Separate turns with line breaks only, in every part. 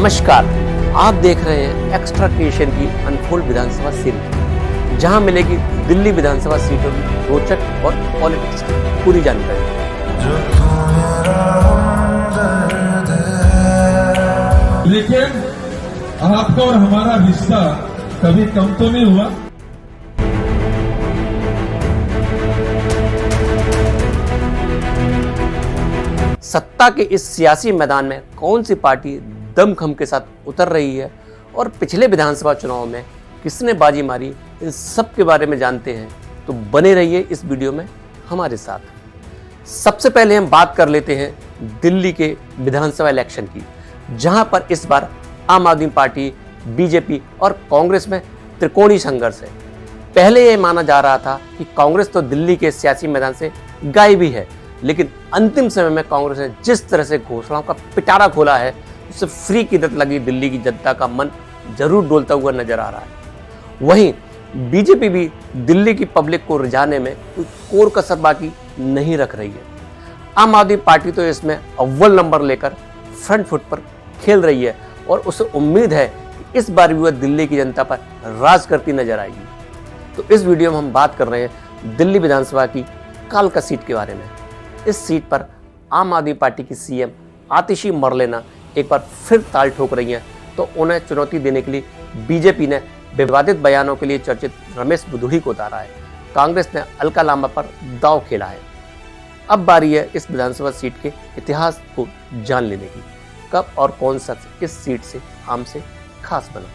नमस्कार, आप देख रहे हैं एक्स्ट्रा क्रिएशन की अनफोल्ड विधानसभा सीरीज, जहां मिलेगी दिल्ली विधानसभा सीटों की रोचक और पॉलिटिक्स की पूरी जानकारी।
लेकिन आपका और हमारा रिश्ता कभी कम तो नहीं हुआ।
सत्ता के इस सियासी मैदान में कौन सी पार्टी दमखम के साथ उतर रही है और पिछले विधानसभा चुनाव में किसने बाजी मारी, इन सब के बारे में जानते हैं, तो बने रहिए इस वीडियो में हमारे साथ। सबसे पहले हम बात कर लेते हैं दिल्ली के विधानसभा इलेक्शन की, जहां पर इस बार आम आदमी पार्टी, बीजेपी और कांग्रेस में त्रिकोणीय संघर्ष है। पहले यह माना जा रहा था कि कांग्रेस तो दिल्ली के सियासी मैदान से गायब ही है, लेकिन अंतिम समय में कांग्रेस ने जिस तरह से घोषणाओं का पिटारा खोला है, उससे फ्री की लत लगी दिल्ली की जनता का मन जरूर डोलता हुआ नजर आ रहा है। वहीं बीजेपी भी दिल्ली की पब्लिक को रिझाने में कोई कोर कसर बाकी नहीं रख रही है। आम आदमी पार्टी तो इसमें अव्वल नंबर लेकर फ्रंट फुट पर खेल रही है और उसे उम्मीद है कि इस बार भी वह दिल्ली की जनता पर राज करती नजर आएगी। तो इस वीडियो में हम बात कर रहे हैं दिल्ली विधानसभा की कालका सीट के बारे में। इस सीट पर आम आदमी पार्टी की सीएम आतिशी मरलेना एक बार फिर ताल ठोक रही हैं, तो उन्हें चुनौती देने के लिए बीजेपी ने विवादित बयानों के लिए चर्चित रमेश बुधुड़ी को उतारा है। कांग्रेस ने अलका लांबा पर दांव खेला है। अब बारी है इस विधानसभा सीट के इतिहास को जान लेने की। कब और कौन शख्स इस सीट से आम से खास बना।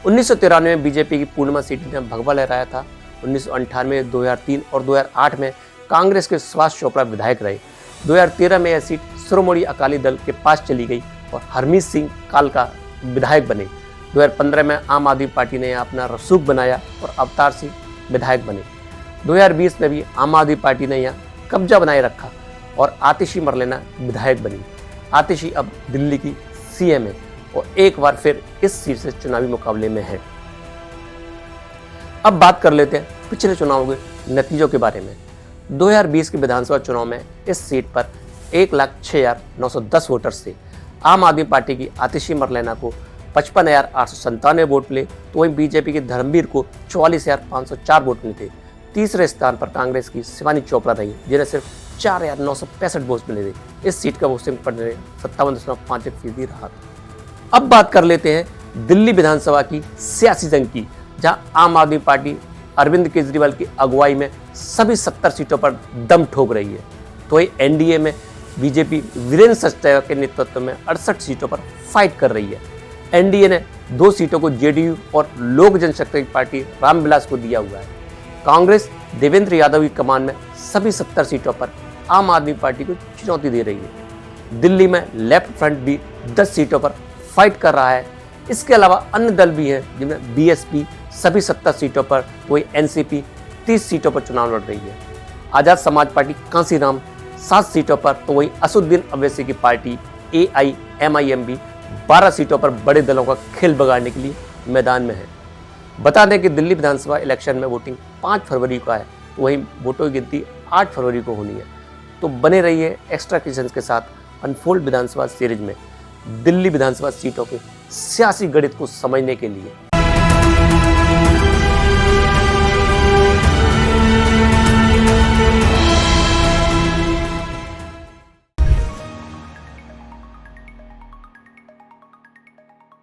1993 में बीजेपी की पूर्णिमा सीट ने भगवा लहराया था। 1998, 2003 और 2008 में कांग्रेस के सुभाष चोपड़ा विधायक रहे। 2013 में यह सीट शिरोमणि अकाली दल के पास चली गई और हरमीत सिंह कालका विधायक बने। 2015 में आम आदमी पार्टी ने यहाँ अपना रसूख बनाया और अवतार सिंह विधायक बने। 2020 में भी आम आदमी पार्टी ने यहाँ कब्जा बनाए रखा और आतिशी मरलेना विधायक बनी। आतिशी अब दिल्ली की सीएम है और एक बार फिर इस सीट से चुनावी मुकाबले में है। अब बात कर लेते हैं पिछले चुनावों के नतीजों के बारे में। 2020 के विधानसभा चुनाव में इस सीट पर 1,06,910 वोटर्स थे। आम आदमी पार्टी की आतिशी मरलेना को 55,897 वोट मिले, तो वहीं बीजेपी के धर्मवीर को 44,504 वोट मिले थे। तीसरे स्थान पर कांग्रेस की शिवानी चोपड़ा रही, जिन्हें सिर्फ 4,965 वोट मिले थे। इस सीट का वोटिंग पड़ने 57.51% रहा था। अब बात कर लेते हैं दिल्ली विधानसभा की सियासी जंग की, जहां आम आदमी पार्टी अरविंद केजरीवाल की अगुवाई में सभी 70 सीटों पर दम ठोक रही है, तो वही एनडीए में बीजेपी वीरेंद्र सचदेवा के नेतृत्व में 68 सीटों पर फाइट कर रही है। एनडीए ने 2 सीटों को जेडीयू और लोक जनशक्ति पार्टी रामविलास को दिया हुआ है। कांग्रेस देवेंद्र यादव की कमान में सभी 70 सीटों पर आम आदमी पार्टी को चुनौती दे रही है। दिल्ली में लेफ्ट फ्रंट भी 10 सीटों पर फाइट कर रहा है। इसके अलावा अन्य दल भी हैं, जिनमें बीएसपी सभी 70 सीटों पर, वही एनसीपी 30 सीटों पर चुनाव लड़ रही है। आजाद समाज पार्टी कांसीराम 7 सीटों पर, तो वही असुद्दीन अवैसी की पार्टी एआईएमआईएम भी 12 सीटों पर बड़े दलों का खेल बिगाड़ने के लिए मैदान में है। बता दें कि दिल्ली विधानसभा इलेक्शन में वोटिंग 5 फरवरी को है, तो वहीं वोटों की गिनती 8 फरवरी को होनी है। तो बने रहिए एक्स्ट्रा क्रिएशंस के साथ अनफोल्ड विधानसभा सीरीज में दिल्ली विधानसभा सीटों के सियासी गणित को समझने के लिए।